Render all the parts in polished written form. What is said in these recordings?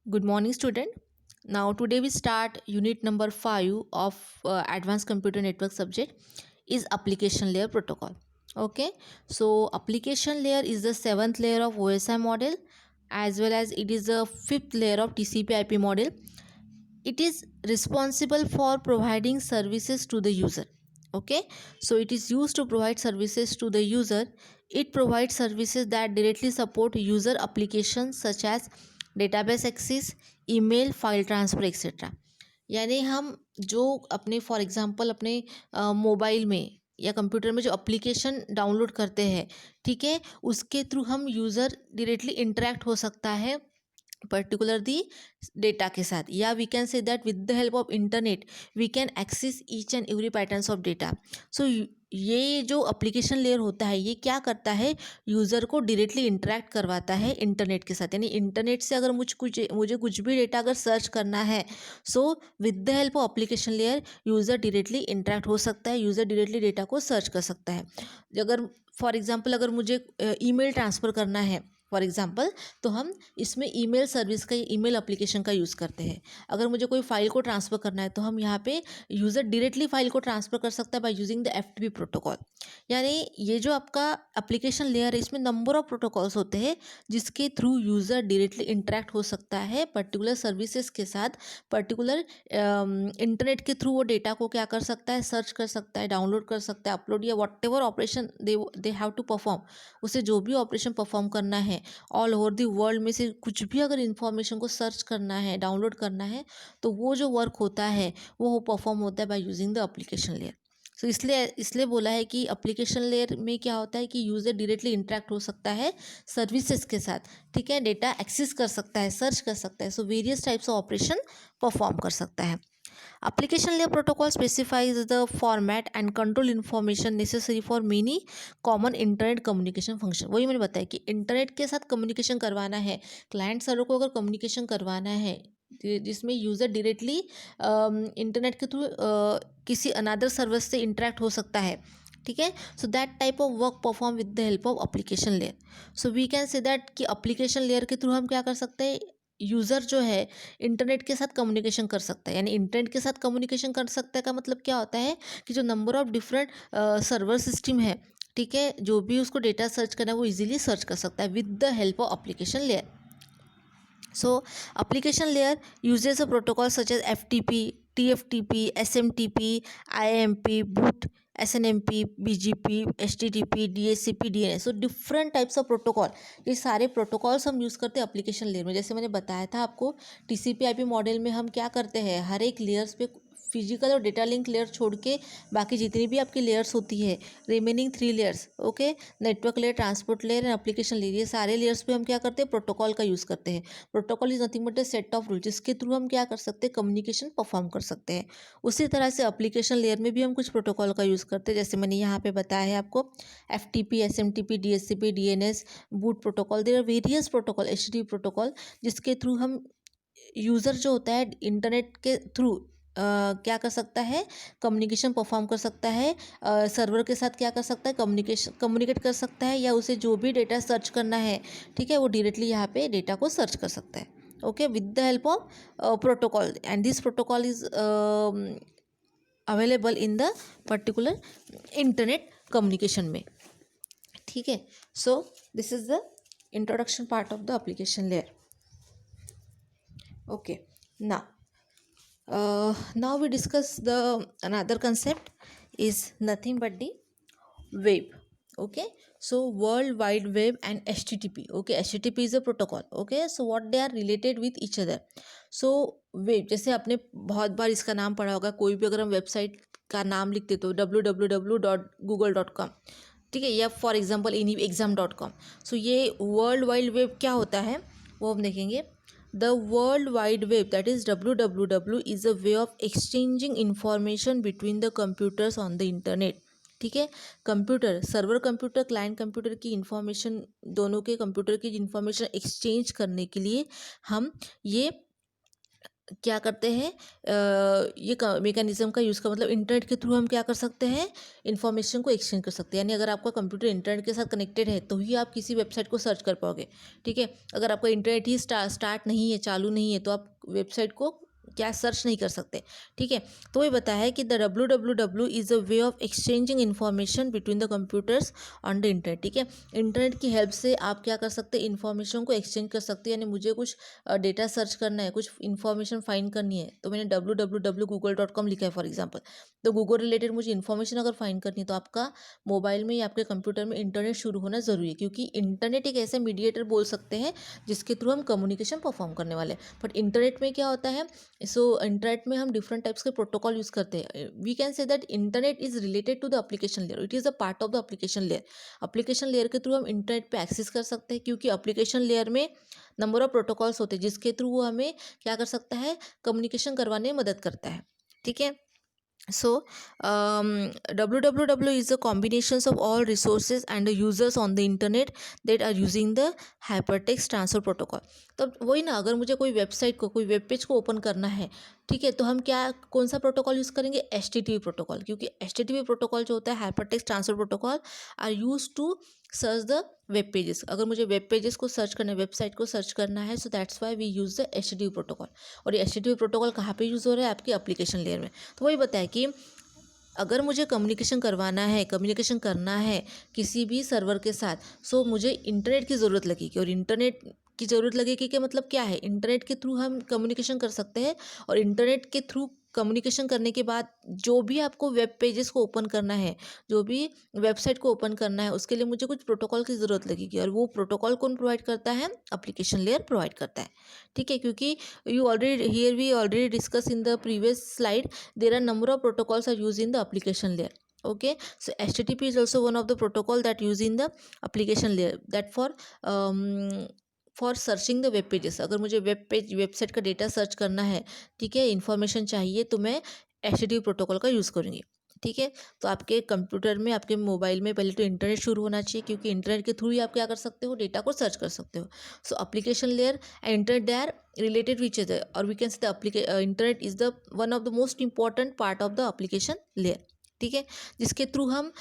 Good morning, student. Now, today we start unit number 5 of Advanced Computer Network subject is Application Layer Protocol. Okay, so application layer is the seventh layer of OSI model, as well as it is the fifth layer of TCP/IP model. It is responsible for providing services to the user. Okay, so it is used to provide services to the user. It provides services that directly support user applications such as database access, email, file transfer etcetera. यानी हम जो अपने for example अपने mobile में या computer में जो application download करते हैं, ठीक है, उसके थ्रू हम यूज़र डायरेक्टली इंटरेक्ट हो सकता है पर्टिकुलर दी डेटा के साथ, या we can say that with the help of internet we can access each and every patterns of data. So ये जो एप्लीकेशन लेयर होता है ये क्या करता है, यूज़र को डायरेक्टली इंटरेक्ट करवाता है इंटरनेट के साथ. यानी इंटरनेट से अगर मुझे कुछ भी डेटा अगर सर्च करना है, so with the help of application layer user directly interact हो सकता है, यूज़र डायरेक्टली डेटा को सर्च कर सकता है. अगर फॉर एग्जांपल अगर मुझे ईमेल ट्रांसफ़र करना है फॉर एग्जांपल, तो हम इसमें ईमेल सर्विस का ईमेल एप्लीकेशन का यूज़ करते हैं. अगर मुझे कोई फाइल को ट्रांसफ़र करना है तो हम यहाँ पे यूज़र डायरेक्टली फाइल को ट्रांसफ़र कर सकता है by using the FTP protocol. यानी ये जो आपका एप्लीकेशन लेयर है इसमें नंबर ऑफ प्रोटोकॉल्स होते हैं जिसके थ्रू यूज़र डायरेक्टली इंटरेक्ट हो सकता है पर्टिकुलर सर्विसेज के साथ. पर्टिकुलर इंटरनेट के थ्रू वो डेटा को क्या कर सकता है, सर्च कर सकता है, डाउनलोड कर सकता है, अपलोड या whatever operation they have to perform. उसे जो भी ऑपरेशन परफॉर्म करना है ऑल ओवर द वर्ल्ड में से कुछ भी अगर इन्फॉर्मेशन को सर्च करना है, डाउनलोड करना है, तो वो जो वर्क होता है वो परफॉर्म होता है by using the application layer. So इसलिए बोला है कि एप्लीकेशन लेयर में क्या होता है कि यूज़र डायरेक्टली इंटरेक्ट हो सकता है सर्विसेज के साथ, ठीक है, डेटा एक्सेस कर सकता है, सर्च कर सकता है, so various types of operation perform कर सकता है. Application layer protocol specifies the format and control information necessary for many common internet communication function. वही मैंने बताया कि इंटरनेट के साथ कम्युनिकेशन करवाना है, क्लाइंट सर्वर को अगर कम्युनिकेशन करवाना है जिसमें यूज़र डायरेक्टली इंटरनेट के थ्रू किसी अनदर सर्विस से इंटरेक्ट हो सकता है, ठीक है. So that type of work perform with the help of application layer. So we can say that कि एप्लीकेशन लेयर के थ्रू हम क्या कर सकते हैं, यूज़र जो है इंटरनेट के साथ कम्युनिकेशन कर सकता है. यानी इंटरनेट के साथ कम्युनिकेशन कर सकता है का मतलब क्या होता है कि जो number of different server system है, ठीक है, जो भी उसको डेटा सर्च करना है वो इजीली सर्च कर सकता है with the help of application layer. So application layer uses a protocol such as FTP, TFTP, SMTP, IMP, boot, SNMP, BGP, HTTP, DHCP, DNS. So different types of protocol. ये सारे protocols हम use करते हैं application layer में. जैसे मैंने बताया था आपको TCP/IP मॉडल में हम क्या करते हैं, हर एक लेयर्स पे फिजिकल और डेटा लिंक लेयर छोड़ के बाकी जितनी भी आपकी लेयर्स होती है, remaining 3 layers, okay, network layer, transport layer and application layer, ये सारे लेयर्स पे हम क्या करते हैं, प्रोटोकॉल का यूज़ करते हैं. Protocol is nothing but A set of rule जिसके थ्रू हम क्या कर सकते हैं, कम्युनिकेशन परफॉर्म कर सकते हैं. उसी तरह से एप्लीकेशन लेयर में भी हम कुछ प्रोटोकॉल का यूज़ करते हैं. जैसे मैंने यहाँ पे बताया है आपको FTP, SMTP, DHCP, DNS, boot protocol, there are various protocol, HTTP protocol, जिसके थ्रू हम यूज़र जो होता है इंटरनेट के थ्रू क्या कर सकता है, कम्युनिकेशन परफॉर्म कर सकता है, सर्वर के साथ क्या कर सकता है, कम्युनिकेट कर सकता है, या उसे जो भी डेटा सर्च करना है, ठीक है, वो डायरेक्टली यहाँ पे डेटा को सर्च कर सकता है, okay, with the help of protocol. And this protocol is available in the particular internet communication में, ठीक है. So this is the introduction part of the application layer. Okay, now we discuss the another concept is nothing but the web. Okay, so World Wide Web and HTTP. Okay, HTTP is a protocol. Okay, so what they are related with each other. So web, जैसे आपने बहुत बार इसका नाम पढ़ा होगा, कोई भी अगर हम वेबसाइट का नाम लिखते तो www.google.com, ठीक है, या फॉर एग्जाम्पल exam.com. सो ये वर्ल्ड वाइड वेब क्या होता है वो हम देखेंगे. The World Wide Web, that is WWW, is a way of exchanging information between the computers on the internet. ठीक है, computer, server computer, client computer की इंफॉर्मेशन, दोनों के कंप्यूटर की इंफॉर्मेशन एक्सचेंज करने के लिए हम ये क्या करते हैं, ये मेकानिज़्म का यूज़ का मतलब इंटरनेट के थ्रू हम क्या कर सकते हैं, इन्फॉर्मेशन को एक्सचेंज कर सकते हैं। यानी अगर आपका कंप्यूटर इंटरनेट के साथ कनेक्टेड है तो ही आप किसी वेबसाइट को सर्च कर पाओगे। ठीक है, अगर आपका इंटरनेट ही स्टार्ट नहीं है, चालू नहीं है, तो आप वेबसाइट को क्या सर्च नहीं कर सकते। ठीक है, तो ये बताया है कि the www is a way of exchanging information between the computers on the internet. ठीक है, इंटरनेट की हेल्प से आप क्या कर सकते हैं, इन्फॉर्मेशन को एक्सचेंज कर सकते हैं। यानी मुझे कुछ डेटा सर्च करना है, कुछ इन्फॉर्मेशन फाइंड करनी है, तो मैंने www.google.com लिखा है फॉर एग्जांपल, तो गूगल रिलेटेड मुझे इन्फॉर्मेशन अगर फाइंड करनी है तो आपका मोबाइल में या आपके कंप्यूटर में इंटरनेट शुरू होना ज़रूरी है, क्योंकि इंटरनेट एक ऐसा मीडिएटर बोल सकते हैं जिसके थ्रू हम कम्युनिकेशन परफॉर्म करने वाले हैं। बट इंटरनेट में क्या होता है, सो इंटरनेट में हम डिफरेंट टाइप्स के प्रोटोकॉल यूज़ करते हैं। We can say that internet is related to the application layer, it is a part of the application layer. Application layer के थ्रू हम इंटरनेट पे एक्सेस कर सकते हैं, क्योंकि एप्लीकेशन लेयर में नंबर ऑफ प्रोटोकॉल्स होते हैं जिसके थ्रू वो हमें क्या कर सकता है, कम्युनिकेशन करवाने में मदद करता है। ठीक है, so www is a combinations of all resources and the users on the internet that are using the hypertext transfer protocol। तो वही ना, अगर मुझे कोई वेबसाइट को, कोई वेब पेज को ओपन करना है, ठीक है, तो हम क्या, कौन सा प्रोटोकॉल यूज़ करेंगे, HTTP प्रोटोकॉल, क्योंकि HTTP प्रोटोकॉल जो होता है, hypertext transfer protocol, are use to search the web pages. अगर मुझे वेब पेजेस को सर्च करना है, वेबसाइट को सर्च करना है, so that's why we use the HTTP protocol. और ये HTTP प्रोटोकॉल कहाँ पे यूज़ हो रहा है, आपकी एप्लीकेशन लेयर में। तो वही बताया कि अगर मुझे कम्युनिकेशन करवाना है, कम्युनिकेशन करना है किसी भी सर्वर के साथ, सो मुझे इंटरनेट की ज़रूरत लगेगी। और इंटरनेट की ज़रूरत लगेगी कि मतलब क्या है, इंटरनेट के थ्रू हम कम्युनिकेशन कर सकते हैं। और इंटरनेट के थ्रू कम्युनिकेशन करने के बाद जो भी आपको वेब पेजेस को ओपन करना है, जो भी वेबसाइट को ओपन करना है, उसके लिए मुझे कुछ प्रोटोकॉल की ज़रूरत लगेगी। और वो प्रोटोकॉल कौन प्रोवाइड करता है, एप्लीकेशन लेयर प्रोवाइड करता है। ठीक है, क्योंकि we already discuss in the previous slide, there are number of protocols are used in the application layer. Okay, so HTTP is also one of the protocol that used in the application layer, that for searching the web pages. अगर मुझे website का data search करना है, ठीक है, information चाहिए, तो मैं HTTP प्रोटोकॉल का यूज़ करूँगी। ठीक है, तो आपके कंप्यूटर में, आपके मोबाइल में पहले तो इंटरनेट शुरू होना चाहिए, क्योंकि इंटरनेट के थ्रू ही आप क्या कर सकते हो, डेटा को सर्च कर सकते हो। So application layer and internet, they are related with each other, or we can say the internet is the one of the most important part of the application layer। ठीक है, जिसके through हम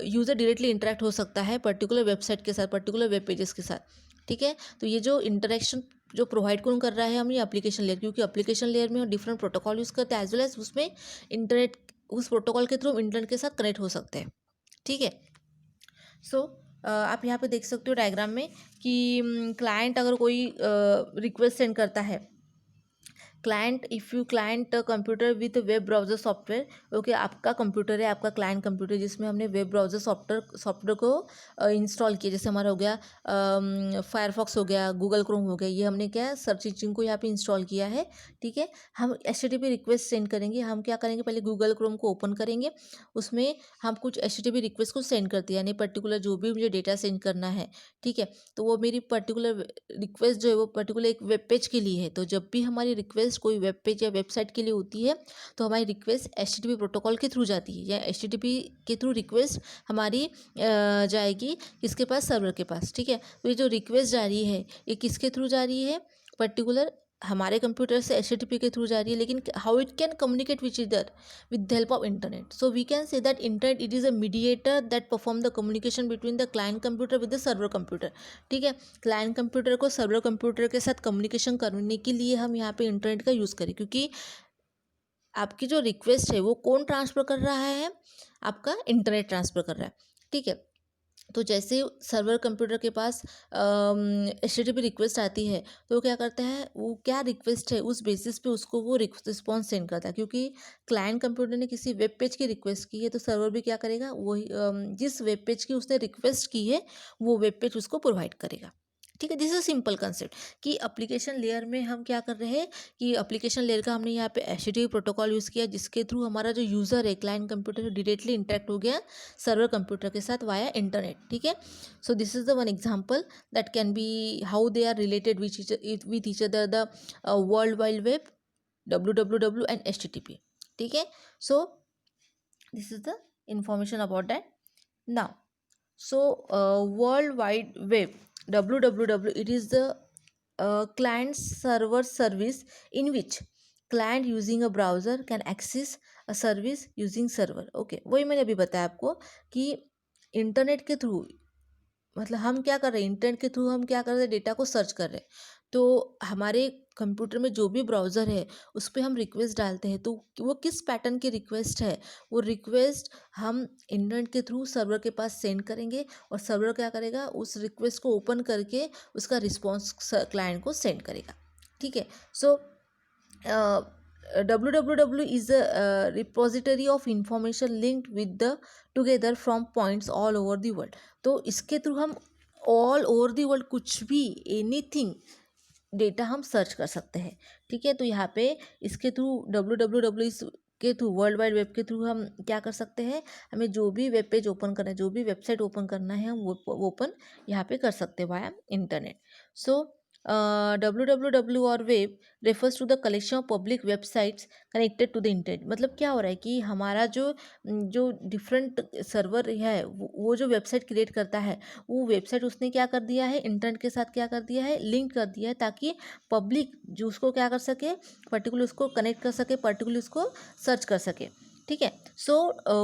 user directly interact हो सकता है particular website के साथ, particular web pages के साथ। ठीक है, तो ये जो इंटरेक्शन जो प्रोवाइड कौन कर रहा है, हम ये एप्लीकेशन लेयर, क्योंकि एप्लीकेशन लेयर में हम डिफरेंट प्रोटोकॉल यूज़ करते हैं, एज वेल एज उसमें इंटरनेट, उस प्रोटोकॉल के थ्रू हम इंटरनेट के साथ कनेक्ट हो सकते हैं। ठीक है, सो आप यहाँ पे देख सकते हो डायग्राम में कि क्लाइंट अगर कोई रिक्वेस्ट सेंड करता है, client, if you client computer with web browser software. Okay, आपका कंप्यूटर है, आपका क्लाइंट कंप्यूटर, जिसमें हमने वेब ब्राउज़र सॉफ्टवेयर को इंस्टॉल किया। जैसे हमारा हो गया फायरफॉक्स, हो गया गूगल क्रोम, हो गया, ये हमने क्या सर्च इंजन को यहाँ पे इंस्टॉल किया है। ठीक है, हम HTTP रिक्वेस्ट सेंड करेंगे। हम क्या करेंगे, पहले गूगल क्रोम को ओपन करेंगे, उसमें हम कुछ HTTP रिक्वेस्ट को सेंड करते हैं, यानी पर्टिकुलर जो भी मुझे डेटा सेंड करना है। ठीक है, तो वो मेरी पर्टिकुलर रिक्वेस्ट जो है वो पर्टिकुलर एक वेब पेज के लिए है। तो जब भी हमारी रिक्वेस्ट कोई वेब पेज या वेबसाइट के लिए होती है, तो हमारी रिक्वेस्ट HTTP प्रोटोकॉल के थ्रू जाती है, या HTTP के थ्रू रिक्वेस्ट हमारी जाएगी किसके पास, सर्वर के पास। ठीक है, तो ये जो रिक्वेस्ट जा रही है, ये किसके थ्रू जा रही है, पर्टिकुलर हमारे कंप्यूटर से HTTP के थ्रू जा रही है। लेकिन how it can communicate which इधर, with the help of internet. So we can say that internet, it is a mediator that perform the communication between the client computer with the server computer. ठीक है, client computer को server computer के साथ communication करने के लिए हम यहाँ पे इंटरनेट का यूज़ करें, क्योंकि आपकी जो रिक्वेस्ट है वो कौन ट्रांसफ़र कर रहा है, आपका इंटरनेट ट्रांसफ़र कर रहा है। ठीक है, तो जैसे सर्वर कंप्यूटर के पास HTTP रिक्वेस्ट आती है, तो वो क्या करता है, वो क्या रिक्वेस्ट है उस बेसिस पे उसको वो रिस्पॉन्स सेंड करता है। क्योंकि क्लाइंट कंप्यूटर ने किसी वेब पेज की रिक्वेस्ट की है, तो सर्वर भी क्या करेगा, वही जिस वेब पेज की उसने रिक्वेस्ट की है, वो वेब पेज उसको प्रोवाइड करेगा। ठीक है, दिस इज सिंपल कंसेप्ट कि एप्लीकेशन लेयर में हम क्या कर रहे हैं, कि एप्लीकेशन लेयर का हमने यहाँ पे HTTP प्रोटोकॉल यूज़ किया, जिसके थ्रू हमारा जो यूज़र है क्लाइंट कंप्यूटर डायरेक्टली इंटरेक्ट हो गया सर्वर कंप्यूटर के साथ वाया इंटरनेट। ठीक है, so this is the one example that can be how they are related with each other, the world wide web, www and HTTP। ठीक है, so this is the information about that. Now, so world wide web, www, it is the client server service in which client using a browser can access a service using server. Okay, वही मैंने अभी बताया आपको कि internet के through, मतलब हम क्या कर रहे हैं, इंटरनेट के थ्रू हम क्या कर रहे हैं, डेटा को सर्च कर रहे हैं। तो हमारे कंप्यूटर में जो भी ब्राउज़र है उस पर हम रिक्वेस्ट डालते हैं, तो वो किस पैटर्न की रिक्वेस्ट है, वो रिक्वेस्ट हम इंटरनेट के थ्रू सर्वर के पास सेंड करेंगे, और सर्वर क्या करेगा, उस रिक्वेस्ट को ओपन करके उसका रिस्पॉन्स क्लाइंट को सेंड करेगा। ठीक है। सो www is a repository of information linked with the together from points all over the world. तो इसके थ्रू हम ऑल ओवर दी वर्ल्ड कुछ भी, एनीथिंग डेटा हम सर्च कर सकते हैं। ठीक है। तो यहाँ पे इसके थ्रू www के थ्रू, वर्ल्ड वाइड वेब के थ्रू हम क्या कर सकते हैं, हमें जो भी वेब पेज ओपन करना है, जो भी वेबसाइट ओपन करना है, हम वो ओपन यहाँ पे कर सकते हैं वाया इंटरनेट। सो www और web refers to the collection of public websites connected to the internet. मतलब क्या हो रहा है कि हमारा जो डिफरेंट सर्वर है, वो जो वेबसाइट क्रिएट करता है, वो वेबसाइट उसने क्या कर दिया है, इंटरनेट के साथ क्या कर दिया है, लिंक कर दिया है, ताकि पब्लिक जो उसको क्या कर सके, पर्टिकुलर उसको कनेक्ट कर सके, पर्टिकुलर उसको सर्च कर सके। ठीक है। So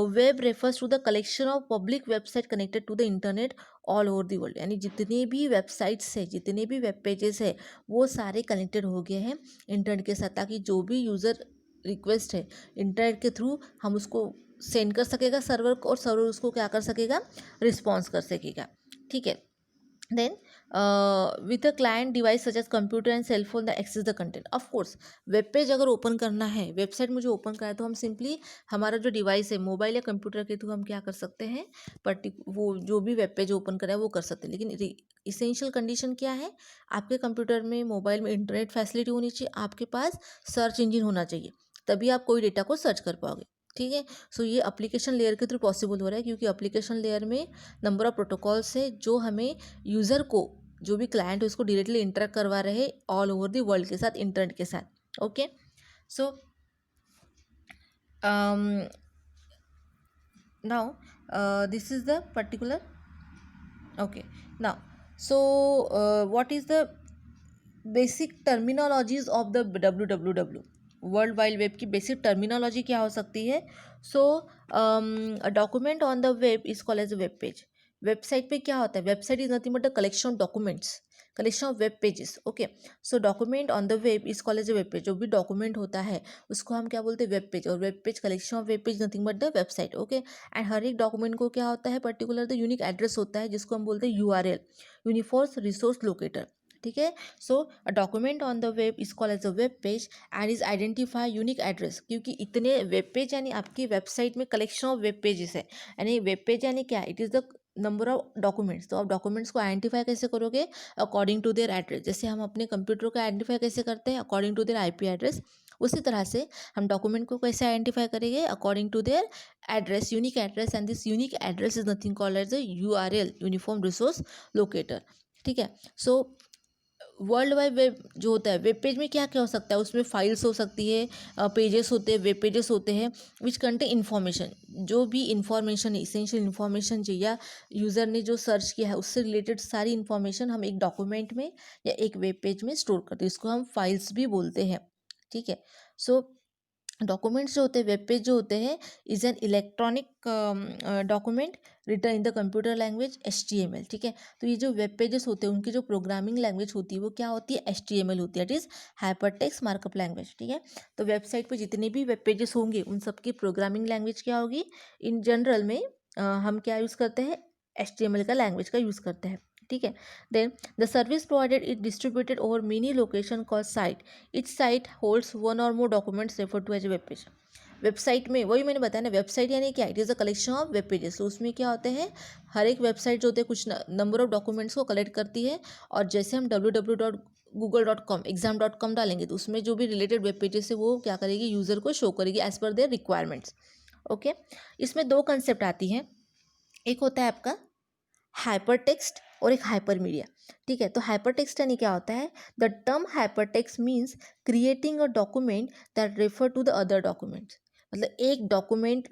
web refers to the collection of public website connected to the internet all over the world. यानी जितने भी वेबसाइट्स है, जितने भी वेब पेजेस है, वो सारे कनेक्टेड हो गए हैं इंटरनेट के साथ, ताकि जो भी यूज़र रिक्वेस्ट है इंटरनेट के थ्रू हम उसको सेंड कर सकेगा सर्वर को, और सर्वर उसको क्या कर सकेगा, रिस्पॉन्स कर सकेगा। ठीक है। then with a client device such as computer and cell phone that access the content. of course web page अगर ओपन करना है, वेबसाइट मुझे ओपन करना है, तो हम सिंपली हमारा जो डिवाइस है, मोबाइल या कंप्यूटर के थ्रू हम क्या कर सकते हैं, वो जो भी वेब पेज ओपन करा है वो कर सकते हैं। लेकिन इसेंशियल कंडीशन क्या है, आपके कंप्यूटर में, मोबाइल में इंटरनेट फैसिलिटी होनी चाहिए, आपके पास सर्च इंजन होना चाहिए, तभी आप कोई डेटा को सर्च कर पाओगे। ठीक है। सो ये एप्लीकेशन लेयर के थ्रू पॉसिबल हो रहा है, क्योंकि एप्लीकेशन लेयर में नंबर ऑफ प्रोटोकॉल्स है जो हमें यूज़र को, जो भी क्लाइंट है उसको डायरेक्टली इंटरेक्ट करवा रहे हैं ऑल ओवर द वर्ल्ड के साथ, इंटरनेट के साथ। Okay. So now this is the particular, okay, now so what is the basic terminologies of the www, world wide web की बेसिक टर्मिनोलॉजी क्या हो सकती है। So document on the web is called as a web page. Website पे क्या होता है, website is nothing but the collection of documents, collection of web pages. Okay. So document on the web is called as a web page. जो भी document होता है उसको हम क्या बोलते हैं, वेब पेज। और web page, collection of web page nothing but the website. Okay. And हर एक डॉक्यूमेंट को क्या होता है, पर्टिकुलर द यूनिक एड्रेस होता है, जिसको हम बोलते हैं URL, यूनिफोर्स रिसोर्स लोकेटर। ठीक है। So a document on the web is called as a web page and is identify unique address. क्योंकि इतने वेब पेज, यानी आपकी वेबसाइट में कलेक्शन ऑफ वेब पेजेस है, यानी वेब पेज यानी क्या, it is the number of documents. तो आप डॉक्यूमेंट्स को आइडेंटिफाई कैसे करोगे, अकॉर्डिंग टू देयर एड्रेस। जैसे हम अपने कंप्यूटर को आइडेंटिफाई कैसे करते हैं, according to their IP address, उसी तरह से हम डॉक्यूमेंट को कैसे आइडेंटिफाई करेंगे, according to their address, unique address. And this unique address is nothing called as the URL, uniform resource locator. ठीक है। सो वर्ल्ड वाइड वेब जो होता है, वेब पेज में क्या क्या हो सकता है, उसमें फाइल्स हो सकती है, पेजेस होते हैं, वेब पेजेस होते हैं, विच कंटेन इन्फॉर्मेशन। जो भी इन्फॉर्मेशन है, इसेंशियल इन्फॉर्मेशन चाहिए, या यूज़र ने जो सर्च किया है उससे रिलेटेड सारी इन्फॉर्मेशन हम एक डॉक्यूमेंट में या एक वेब पेज में स्टोर करते हैं, इसको हम फाइल्स भी बोलते हैं। ठीक है। सो डॉक्यूमेंट्स जो होते हैं, वेब पेज जो होते हैं, is an electronic document written in the computer language HTML। ठीक है। तो ये जो वेब पेजेस होते हैं, उनकी जो प्रोग्रामिंग लैंग्वेज होती है वो क्या होती है, HTML होती है, it is hypertext markup language. ठीक है। तो वेबसाइट पे जितने भी वेब पेजेस होंगे उन सबकी प्रोग्रामिंग लैंग्वेज क्या होगी, इन जनरल में हम क्या यूज़ करते हैं, HTML का लैंग्वेज का यूज़ करते हैं। ठीक है। Then the service provided is distributed over many location called site. Each site holds one or more documents refer to as a web page. Website में वही मैंने बताया ना, वेबसाइट यानी क्या, it is a collection of web pages. तो उसमें क्या होते हैं, हर एक वेबसाइट जो होते हैं कुछ नंबर ऑफ डॉक्यूमेंट्स को कलेक्ट करती है, और जैसे हम www.google.com exam.com डालेंगे तो उसमें जो भी रिलेटेड वेब पेजेस है वो क्या करेगी, यूज़र को शो करेगी as per there requirements. Okay. इसमें दो कंसेप्ट आती हैं, एक होता है आपका हाइपर टेक्स्ट और एक हाइपर मीडिया। ठीक है। तो हाइपर टेक्स्ट यानी क्या होता है, the term hyper text means creating a document that refer to the other documents. मतलब एक डॉक्यूमेंट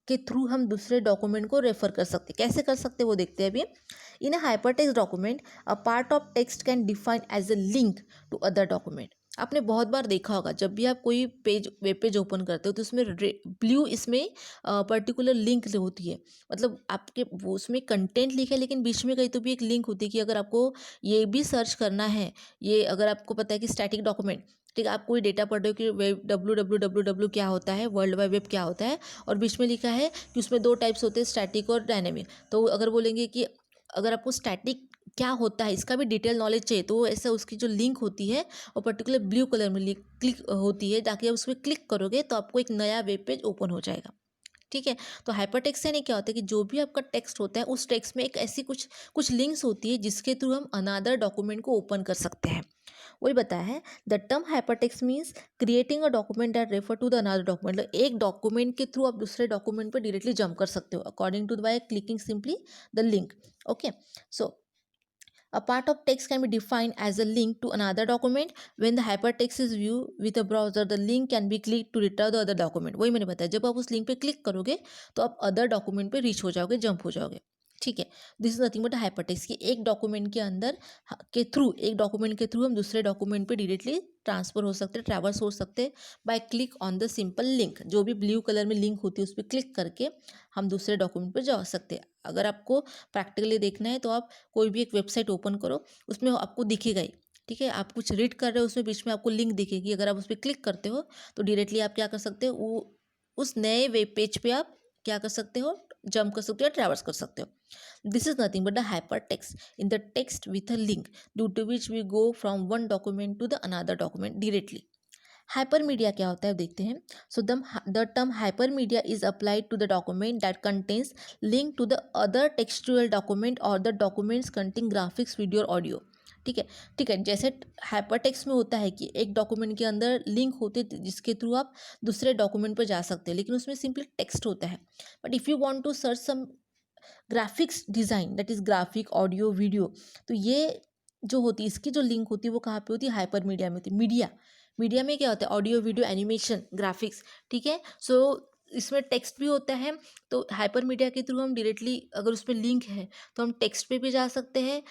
के थ्रू हम दूसरे डॉक्यूमेंट को रेफर कर सकते हैं। कैसे कर सकते हैं वो देखते हैं अभी। In a hypertext document, a part of text can define as a link to other document. आपने बहुत बार देखा होगा जब भी आप कोई पेज वेब पेज ओपन करते हो तो उसमें ब्लू इसमें पर्टिकुलर लिंक होती है, मतलब आपके वो उसमें कंटेंट लिखा है लेकिन बीच में कहीं तो भी एक लिंक होती है कि अगर आपको ये भी सर्च करना है, ये अगर आपको पता है कि स्टैटिक डॉक्यूमेंट, ठीक है, आप कोई डेटा पढ़ रहे हो कि वेब डब्ल्यू क्या होता है, वर्ल्ड वाइड वेब क्या होता है, और बीच में लिखा है कि उसमें दो टाइप्स होते हैं, स्टैटिक और डायनेमिक। तो अगर बोलेंगे कि अगर आपको स्टैटिक क्या होता है इसका भी डिटेल नॉलेज चाहिए तो ऐसा उसकी जो लिंक होती है वो पर्टिकुलर ब्लू कलर में क्लिक होती है, ताकि आप उस पर क्लिक करोगे तो आपको एक नया वेब पेज ओपन हो जाएगा। ठीक है, तो हाइपरटेक्स्ट से नहीं क्या होता है कि जो भी आपका टेक्स्ट होता है उस टेक्स्ट में एक ऐसी कुछ लिंक्स होती है जिसके थ्रू हम अनदर डॉक्यूमेंट को ओपन कर सकते हैं। वही बताया है, the term hypertext means creating a document that refer to the another document, मतलब एक डॉक्यूमेंट के थ्रू आप दूसरे डॉक्यूमेंट पर डायरेक्टली जंप कर सकते हो according to by clicking simply the link. Okay, so a part of text can be defined as a link to another document. When the hypertext is viewed with a browser, the link can be clicked to return the other document. वही मैंने बताया, जब आप उस link पे click करोगे तो आप अदर डॉक्यूमेंट पे रीच हो जाओगे, जंप हो जाओगे। ठीक है, this is nothing but hypertext कि एक डॉक्यूमेंट के अंदर एक डॉक्यूमेंट के थ्रू हम दूसरे डॉक्यूमेंट पे डायरेक्टली ट्रांसफर हो सकते हैं, ट्रैवर्स हो सकते हैं by click on the simple link. जो भी ब्लू कलर में लिंक होती है उस पर क्लिक करके हम दूसरे डॉक्यूमेंट पर जा सकते हैं। अगर आपको प्रैक्टिकली देखना है तो आप कोई भी एक वेबसाइट ओपन करो, उसमें आपको दिखेगा ही, ठीक है, आप कुछ रीड कर रहे हो उसमें बीच में आपको लिंक दिखेगी, अगर आप उस पर क्लिक करते हो तो डायरेक्टली आप क्या कर सकते हो, वो उस नए वेब पेज पे आप क्या कर सकते हो, जंप कर सकते हो, ट्रैवर्स कर सकते हो। This is nothing but the hyper text in the text with a link due to which we go from one document to the another document directly. Hypermedia क्या होता है देखते हैं। So the term hypermedia is applied to the document that contains link to the other textual document और the documents contain graphics, video और audio. ठीक है, ठीक है, जैसे हाइपरटेक्स्ट में होता है कि एक डॉक्यूमेंट के अंदर लिंक होते जिसके थ्रू आप दूसरे डॉक्यूमेंट पर जा सकते हैं, लेकिन उसमें सिंपली टेक्स्ट होता है। But if you want to search some graphics design, that is graphic, audio, video, तो ये जो होती है इसकी जो लिंक होती है वो कहाँ पे होती है, हाइपर मीडिया में होती है। मीडिया में क्या होता है, ऑडियो, वीडियो, एनिमेशन, ग्राफिक्स। ठीक है, सो इसमें टेक्स्ट भी होता है, तो हाइपर मीडिया के थ्रू हम डायरेक्टली अगर उस पर लिंक है तो हम टेक्स्ट पे भी जा सकते हैं,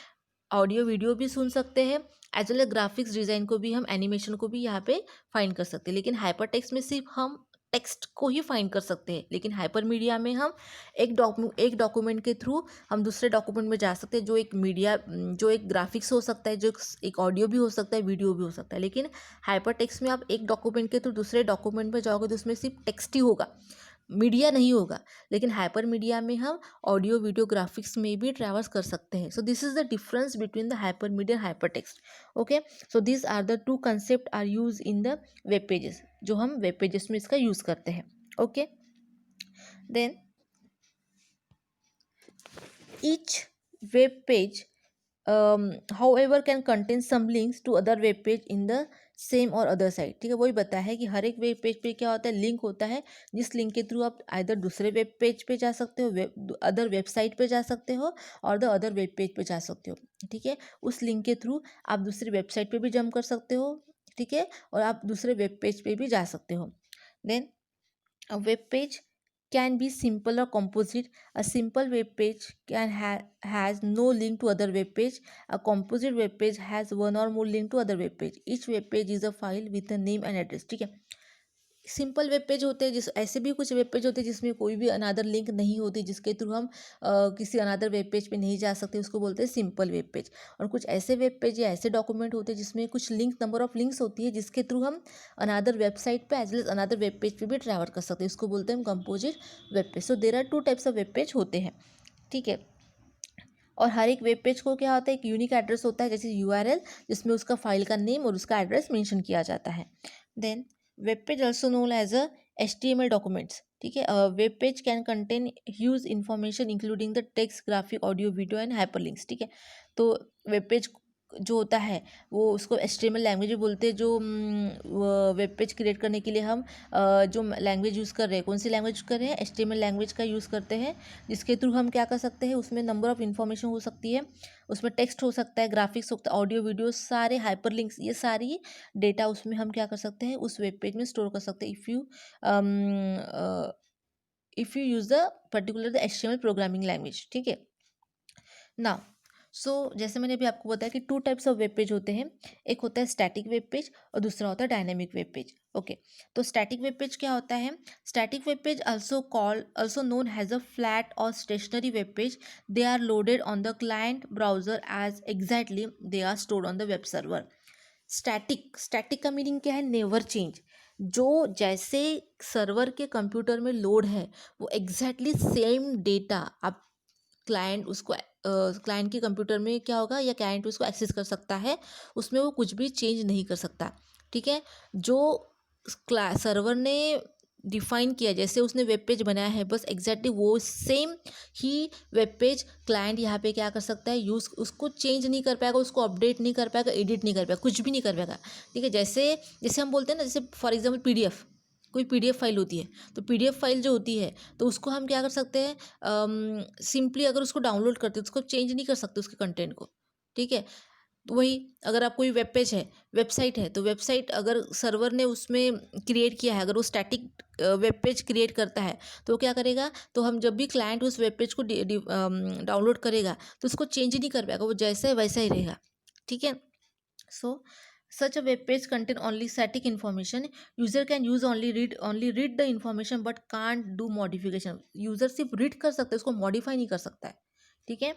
ऑडियो वीडियो भी सुन सकते हैं, एज वेल ग्राफिक्स डिज़ाइन को भी, हम एनिमेशन को भी यहाँ पे फाइंड कर सकते हैं। लेकिन हाइपर टेक्स्ट में सिर्फ हम टेक्स्ट को ही फाइंड कर सकते हैं, लेकिन हाइपर मीडिया में हम एक डॉक्यूमेंट के थ्रू हम दूसरे डॉक्यूमेंट में जा सकते हैं, जो एक ग्राफिक्स हो सकता है, जो एक ऑडियो भी हो सकता है, वीडियो भी हो सकता है। लेकिन हाइपर टेक्स्ट में आप एक डॉक्यूमेंट के थ्रू दूसरे डॉक्यूमेंट में जाओगे तो उसमें सिर्फ टेक्स्ट ही होगा, मीडिया नहीं होगा। लेकिन हाइपर मीडिया में हम ऑडियो, वीडियो, ग्राफिक्स में भी ट्रैवर्स कर सकते हैं। So this is the difference between the hyper media and hyper text. Okay, so this are the two concept are use in the web pages, जो हम web pages में इसका use करते हैं। Okay, then each web page however can contain some links to other web page in the same और other side. ठीक है, वही बताया है कि हर एक वेब पेज पे क्या होता है, लिंक होता है, जिस लिंक के थ्रू आप आइदर दूसरे वेब पेज पे जा सकते हो, अदर वेबसाइट पे जा सकते हो, और द अदर वेब पेज पे जा सकते हो। ठीक है, उस लिंक के थ्रू आप दूसरी वेबसाइट पे भी जंप कर सकते हो, ठीक है, और आप दूसरे वेब पेज पे भी जा सकते हो। Then a web page can be simple or composite. A simple web page has no link to other web page. A composite web page has one or more link to other web page. Each web page is a file with a name and address. ठीक है, simple web page होते हैं, जिस ऐसे भी कुछ web page होते हैं जिसमें कोई भी अनादर लिंक नहीं होती, जिसके थ्रू हम किसी अनादर वेब पेज पे नहीं जा सकते, उसको बोलते हैं सिंपल वेब पेज। और कुछ ऐसे वेब पेज या ऐसे डॉक्यूमेंट होते हैं जिसमें कुछ नंबर ऑफ लिंक्स होती है, जिसके थ्रू हम अनादर वेबसाइट पे एज वेल एज अनादर वेब पेज पे भी ट्रैवल कर सकते हैं, इसको बोलते हैं हम composite web page. So there are two types of web page होते हैं। ठीक है, और हर एक वेब पेज को क्या होता है, एक यूनिक एड्रेस होता है, जैसे URL, जिसमें उसका फाइल का नेम और उसका एड्रेस मेंशन किया जाता है। Then web page also known as a HTML documents. ठीक है, web page can contain huge information including the text, graphic, audio, video and hyperlinks. ठीक है, तो वेब पेज जो होता है वो उसको HTML लैंग्वेज भी बोलते हैं, जो वेब पेज क्रिएट करने के लिए हम जो लैंग्वेज यूज़ कर रहे हैं, कौन सी लैंग्वेज कर रहे हैं, HTML लैंग्वेज का यूज़ करते हैं, जिसके थ्रू हम क्या कर सकते हैं, उसमें नंबर ऑफ़ इन्फॉर्मेशन हो सकती है, उसमें टेक्स्ट हो सकता है, ग्राफिक्स हो सकता है, ऑडियो, वीडियो, सारे हाइपरलिंक्स, ये सारी डेटा उसमें हम क्या कर सकते हैं, उस वेब पेज में स्टोर कर सकते हैं, if you use the particular the HTML programming language. ठीक है, नाउ जैसे मैंने अभी आपको बताया कि 2 टाइप्स ऑफ वेब पेज होते हैं। एक होता है स्टैटिक वेब पेज और दूसरा होता है डायनेमिक वेब पेज। ओके, तो स्टैटिक वेब पेज क्या होता है? Static web page also known as a flat or stationary web page. They are loaded on the client browser as exactly they are stored on the web server. Static का meaning क्या है? Never change. जो जैसे server के computer में load है वो exactly same data आप क्लाइंट के कंप्यूटर में क्या होगा, या क्लाइंट उसको एक्सेस कर सकता है, उसमें वो कुछ भी चेंज नहीं कर सकता। ठीक है, जो सर्वर ने डिफाइन किया, जैसे उसने वेब पेज बनाया है, बस एग्जैक्टली वो सेम ही वेब पेज क्लाइंट यहाँ पे क्या कर सकता है, यूज़ उसको चेंज नहीं कर पाएगा, उसको अपडेट नहीं कर पाएगा, एडिट नहीं कर पाएगा, कुछ भी नहीं कर पाएगा। ठीक है, जैसे जैसे हम बोलते हैं ना, जैसे फॉर एग्जाम्पल PDF, कोई PDF फाइल होती है, तो PDF फाइल जो होती है तो उसको हम क्या कर सकते हैं, सिंपली अगर उसको डाउनलोड करते हैं उसको चेंज नहीं कर सकते उसके कंटेंट को। ठीक है, तो वही अगर आप कोई वेब पेज है, वेबसाइट है, तो वेबसाइट अगर सर्वर ने उसमें क्रिएट किया है, अगर वो स्टैटिक वेब पेज क्रिएट करता है तो वो क्या करेगा, तो हम जब भी क्लाइंट उस वेब पेज को डाउनलोड करेगा तो उसको चेंज नहीं कर पाएगा, वो जैसा है वैसा ही रहेगा। ठीक है, सो such a web page contain only static information. User can use only read the information but can't do modification. User सिर्फ रीड कर सकता है, उसको मॉडिफाई नहीं कर सकता है। ठीक है,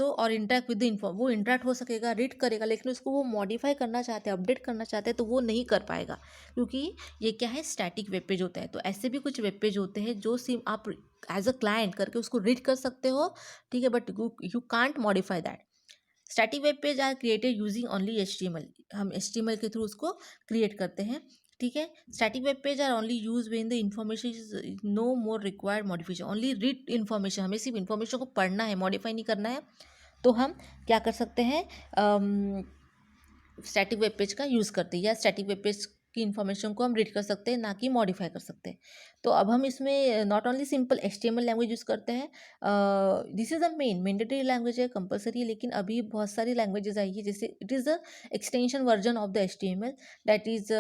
और इंटरेक्ट विद द इन्फॉर्म, वो इंटरेक्ट हो सकेगा, रीड करेगा, लेकिन उसको वो मॉडिफाई करना चाहते हैं, अपडेट करना चाहते हैं तो वो नहीं कर पाएगा, क्योंकि ये क्या है, स्टैटिक वेब पेज होता है। तो ऐसे भी कुछ वेब पेज होते हैं जो सिर्फ आप एज अ क्लाइंट करके उसको रीड कर सकते हो। ठीक है, but you can't modify that. Static web page are created using only HTML, हम HTML के थ्रू उसको क्रिएट करते हैं। ठीक है, static web page are only use when the information is no more required modification, only read information, हमें सिर्फ information को पढ़ना है, मॉडिफाई नहीं करना है, तो हम क्या कर सकते हैं, स्टैटिक वेब पेज का यूज़ करते हैं, या स्टैटिक वेब पेज की इन्फॉर्मेशन को हम रीड कर सकते हैं, ना कि मॉडिफाई कर सकते हैं। तो अब हम इसमें not only simple HTML language use करते हैं, this is the mandatory language है, कंपलसरी है, लेकिन अभी बहुत सारी लैंग्वेजेस आई है, जैसे it is the extension version of the HTML, that is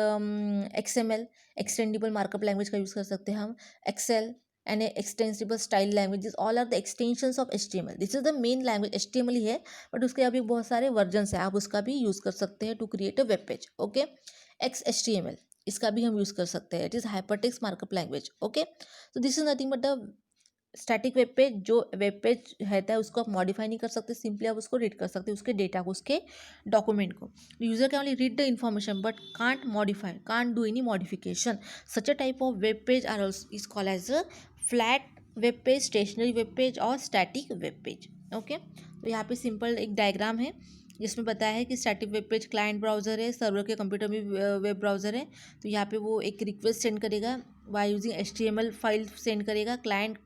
XML, extendible markup language का यूज़ कर सकते हैं हम, excel and extensible style languages, all are the extensions of HTML. this is the main language, HTML ही है, but उसके अभी बहुत सारे वर्जन्स हैं, आप उसका भी यूज़ कर सकते हैं to create a web page. Okay, XHTML, इसका भी हम यूज़ कर सकते हैं, it is hypertext markup language. Okay, तो this is nothing but the static web page. जो वेब पेज रहता है उसको आप मॉडिफाई नहीं कर सकते, सिंपली आप उसको रीड कर सकते हैं, उसके डेटा को, उसके डॉक्यूमेंट को। User can only read the information but can't modify, can't do any modification. Such a type of web page are is called as a flat web page, stationery web page और static web page. Okay, तो यहाँ पे simple एक diagram है जिसमें बताया है कि static web page client browser है, सर्वर के कंप्यूटर में वेब ब्राउज़र है। तो यहाँ पे वो एक रिक्वेस्ट सेंड करेगा, by using HTML file send करेगा, क्लाइंट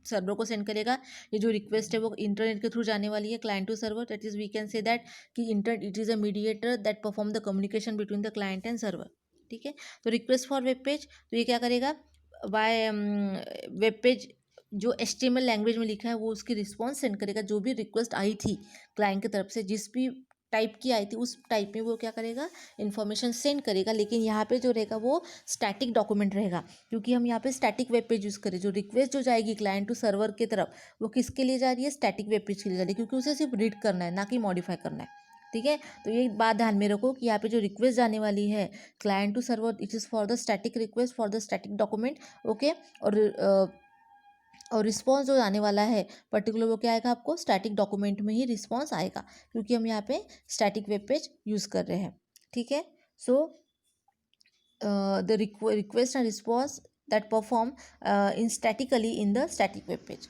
सर्वर को सेंड करेगा। ये जो रिक्वेस्ट है वो इंटरनेट के थ्रू जाने वाली है, client to server, that is we can say that कि internet it is a mediator that perform the communication between the client and server. ठीक है, तो रिक्वेस्ट फॉर वेब पेज, तो ये क्या करेगा, बाय वेब पेज जो HTML लैंग्वेज में लिखा है वो उसकी रिस्पॉन्स सेंड करेगा, जो भी रिक्वेस्ट आई थी क्लाइंट की तरफ से, जिस भी टाइप की आई थी उस टाइप में वो क्या करेगा, इन्फॉर्मेशन सेंड करेगा। लेकिन यहाँ पे जो रहेगा वो स्टैटिक डॉक्यूमेंट रहेगा, क्योंकि हम यहाँ पे स्टैटिक वेब पेज यूज़ करें। जो रिक्वेस्ट जो जाएगी क्लाइंट टू सर्वर की तरफ, वो किसके लिए जा रही है, स्टैटिक वेब पेज के लिए जा रही है, क्योंकि उसे सिर्फ रीड करना है, ना कि मॉडिफाई करना है। ठीक है, तो ये बात ध्यान में रखो कि यहाँ पे जो रिक्वेस्ट जाने वाली है client to server, it is for the static request for the static document. Okay, और रिस्पॉन्स जो आने वाला है पर्टिकुलर, वो क्या आएगा, आपको स्टैटिक डॉक्यूमेंट में ही रिस्पॉन्स आएगा, क्योंकि हम यहाँ पे स्टैटिक वेब पेज यूज़ कर रहे हैं। ठीक है, सो the request and response that perform in statically in the static web page.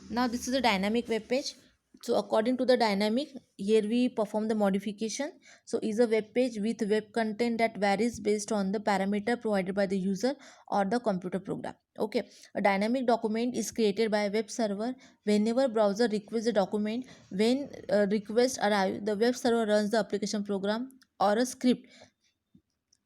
Now this is a dynamic web page. So according to the dynamic, here we perform the modification. So is a web page with web content that varies based on the parameter provided by the user or the computer program. Okay, a dynamic document is created by a web server whenever browser requests the document. When request arrive, the web server runs the application program or a script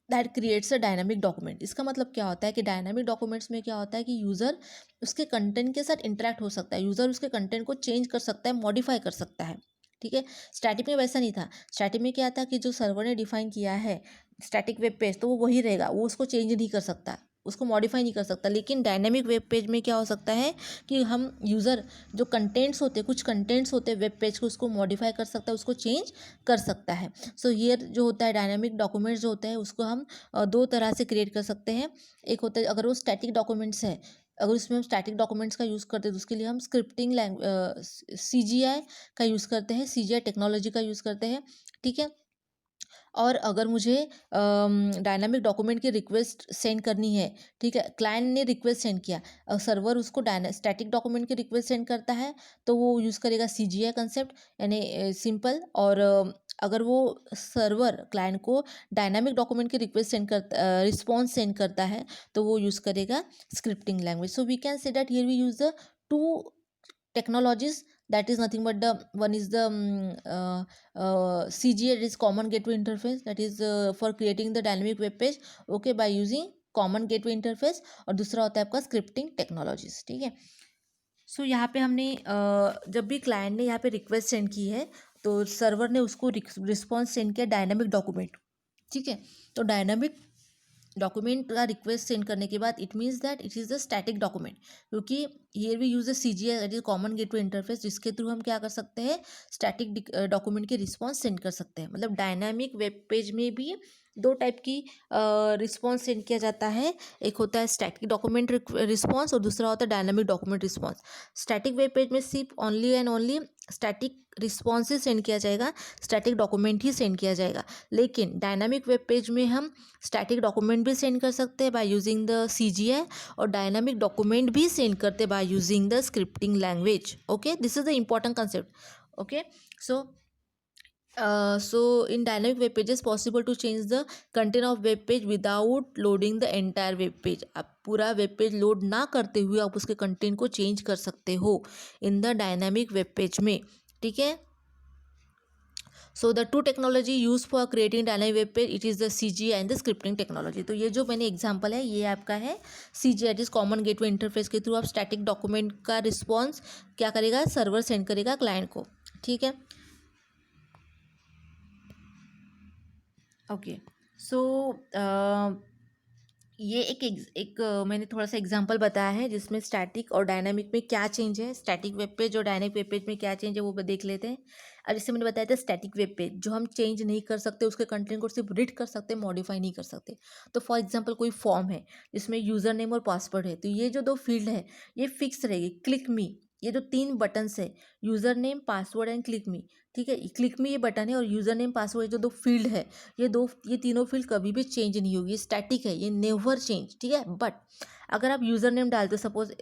that creates a dynamic document. इसका मतलब क्या होता है कि dynamic documents में क्या होता है कि यूज़र उसके कंटेंट के साथ इंटरेक्ट हो सकता है, यूज़र उसके कंटेंट को चेंज कर सकता है, मॉडिफाई कर सकता है। ठीक है, स्टैटिक में वैसा नहीं था। स्टैटिक में क्या था कि जो सर्वर ने डिफाइन किया है स्टैटिक वेब पेज, तो वो वही रहेगा, वो उसको चेंज नहीं कर सकता। उसको मॉडिफाई नहीं कर सकता। लेकिन डायनेमिक वेब पेज में क्या हो सकता है कि हम यूज़र जो कंटेंट्स होते हैं, कुछ कंटेंट्स होते हैं वेब पेज को, उसको मॉडिफाई कर सकता है, उसको चेंज कर सकता है। सो ये जो होता है डायनेमिक डॉक्यूमेंट्स जो होते हैं उसको हम दो तरह से क्रिएट कर सकते हैं। एक होता है अगर वो स्टैटिक डॉक्यूमेंट्स है, अगर उसमें हम स्टैटिक डॉक्यूमेंट्स का यूज़ करते हैं तो उसके लिए हम स्क्रिप्टिंग CGI का यूज़ करते हैं, CGI टेक्नोलॉजी का यूज़ करते हैं। ठीक है। और अगर मुझे डायनामिक डॉक्यूमेंट की रिक्वेस्ट सेंड करनी है, ठीक है, क्लाइंट ने रिक्वेस्ट सेंड किया और सर्वर उसको स्टैटिक डॉक्यूमेंट की रिक्वेस्ट सेंड करता है तो वो यूज़ करेगा CGI कंसेप्ट, यानी सिंपल। और अगर वो सर्वर क्लाइंट को डायनामिक डॉक्यूमेंट की रिक्वेस्ट सेंड करता, रिस्पॉन्स सेंड करता है तो वो यूज़ करेगा scripting language. So we can say that here we use the two technologies, that is nothing but the one is the CGI, that is common gateway interface, that is for creating the dynamic web page, okay, by using common gateway interface. और दूसरा होता है आपका scripting technologies. ठीक है। सो यहाँ पे हमने जब भी क्लाइंट ने यहाँ पे रिक्वेस्ट सेंड की है तो सर्वर ने उसको रिस्पॉन्स सेंड किया डायनामिक डॉक्यूमेंट। ठीक है। तो डायनामिक डॉक्यूमेंट का रिक्वेस्ट सेंड करने के बाद it means that it is the static document, क्योंकि here we use the CGI, that is common gateway interface, जिसके थ्रू हम क्या कर सकते हैं स्टैटिक डॉक्यूमेंट के रिस्पॉन्स सेंड कर सकते हैं। मतलब डायनामिक वेब पेज में भी दो टाइप की रिस्पॉन्स सेंड किया जाता है। एक होता है स्टैटिक डॉक्यूमेंट रिस्पॉन्स और दूसरा होता है dynamic document response. Static web page में सिर्फ only and only static response he send किया जाएगा, स्टैटिक डॉक्यूमेंट ही सेंड किया जाएगा। लेकिन डायनामिक वेब पेज में हम स्टैटिक डॉक्यूमेंट भी सेंड कर सकते हैं बाय यूजिंग द CGI और डायनामिक डॉक्यूमेंट भी सेंड करते हैं bye using the scripting language. Okay, this is the important concept. Okay, so in dynamic web pages possible to change the content of web page without loading the entire web page। आप पूरा web page load ना करते हुए आप उसके content को change कर सकते हो in the dynamic web page में। ठीक है। So the two technology use for creating dynamic web page, it is the CGI and the scripting technology. तो ये जो मैंने एग्जांपल है ये आपका है CGI, it is common gateway interface के थ्रू आप स्टैटिक डॉक्यूमेंट का रिस्पॉन्स क्या करेगा, सर्वर सेंड करेगा क्लाइंट को। ठीक है। ओके, सो ये मैंने थोड़ा सा एग्जांपल बताया है जिसमें स्टैटिक और डायनामिक में क्या चेंज है, स्टैटिक वेब पेज और डायनामिक वेब पेज में क्या चेंज है वो देख लेते हैं। अब जैसे मैंने बताया था स्टैटिक वेब पेज जो हम चेंज नहीं कर सकते, उसके कंटेंट को सिर्फ रीड कर सकते, मॉडिफाई नहीं कर सकते। तो फॉर एग्जांपल कोई फॉर्म है जिसमें यूज़र नेम और पासवर्ड है, तो ये जो दो फील्ड है ये फिक्स रहेगी। क्लिक मी, ये जो तीन बटन्स है user name, password and click मी, ठीक है, क्लिक मी ये बटन है और यूज़र नेम पासवर्ड जो दो फील्ड है ये तीनों फील्ड कभी भी चेंज नहीं होगी, स्टैटिक है, ये नेवर चेंज। ठीक है। बट अगर आप यूज़र नेम डालते हो, सपोज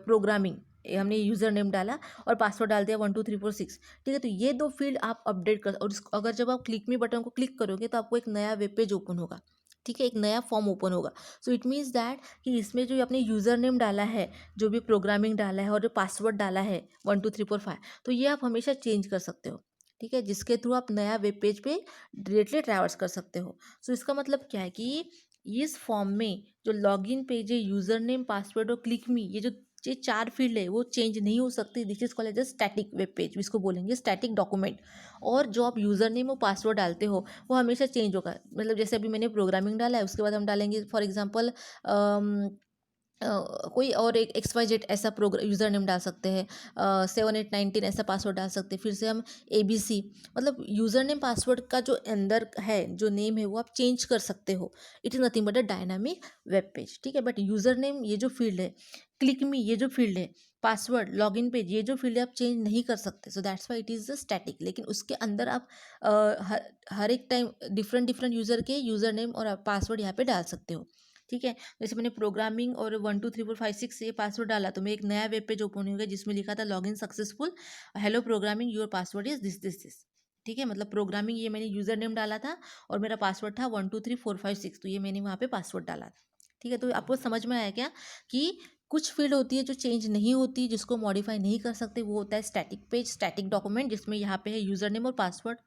प्रोग्रामिंग हमने यूज़र नेम डाला और पासवर्ड डाल दिया 123456, ठीक है, तो ये दो फील्ड आप अपडेट कर, और अगर जब आप क्लिक मी बटन को क्लिक करोगे तो आपको एक नया वेब पेज ओपन होगा। ठीक है, एक नया फॉर्म ओपन होगा। सो इट मीन्स दैट कि इसमें जो आपने यूज़र नेम डाला है, जो भी प्रोग्रामिंग डाला है और जो पासवर्ड डाला है 12345, तो ये आप हमेशा चेंज कर सकते हो। ठीक है, जिसके थ्रू आप नया वेब पेज पे डायरेक्टली ट्रैवर्स कर सकते हो। सो इसका मतलब क्या है कि इस फॉर्म में जो लॉगिन पेज है, यूज़र नेम, पासवर्ड और क्लिक मी, ये चार फील्ड है वो चेंज नहीं हो सकती। This is called as static web page, इसको बोलेंगे स्टैटिक डॉक्यूमेंट। और जो आप यूज़र नेम और पासवर्ड डालते हो वो हमेशा चेंज होगा। मतलब जैसे अभी मैंने प्रोग्रामिंग डाला है, उसके बाद हम डालेंगे फॉर एग्जांपल कोई और एक XYZ ऐसा प्रोग्राम यूज़र नेम डाल सकते हैं, 7819 ऐसा पासवर्ड डाल सकते हैं, फिर से हम ABC, मतलब यूज़र नेम पासवर्ड का जो अंदर है जो नेम है वो आप चेंज कर सकते हो। It is nothing but a dynamic web page. ठीक है। बट यूज़र नेम ये जो फील्ड है, क्लिक मी ये जो फील्ड है, पासवर्ड, लॉगिन पेज ये जो फील्ड है आप चेंज नहीं कर सकते। सो that's why it is the static. लेकिन उसके अंदर आप हर एक टाइम डिफरेंट यूज़र के यूज़र नेम और पासवर्ड यहाँ पे डाल सकते हो। ठीक है। जैसे मैंने प्रोग्रामिंग और 123456 से ये पासवर्ड डाला तो मैं एक नया वेब पेज ओपन हो गया जिसमें लिखा था login successful, hello programming, your password is this. ठीक है, मतलब प्रोग्रामिंग ये मैंने यूज़र नेम डाला था और मेरा पासवर्ड था 123456, तो ये मैंने वहाँ पे पासवर्ड डाला था। ठीक है, तो आपको समझ में आया क्या कि कुछ फील्ड होती है जो चेंज नहीं होती, जिसको मॉडिफाई नहीं कर सकते, वो होता है स्टैटिक पेज, स्टैटिक डॉक्यूमेंट, जिसमें यहाँ पे है यूज़र नेम और पासवर्ड।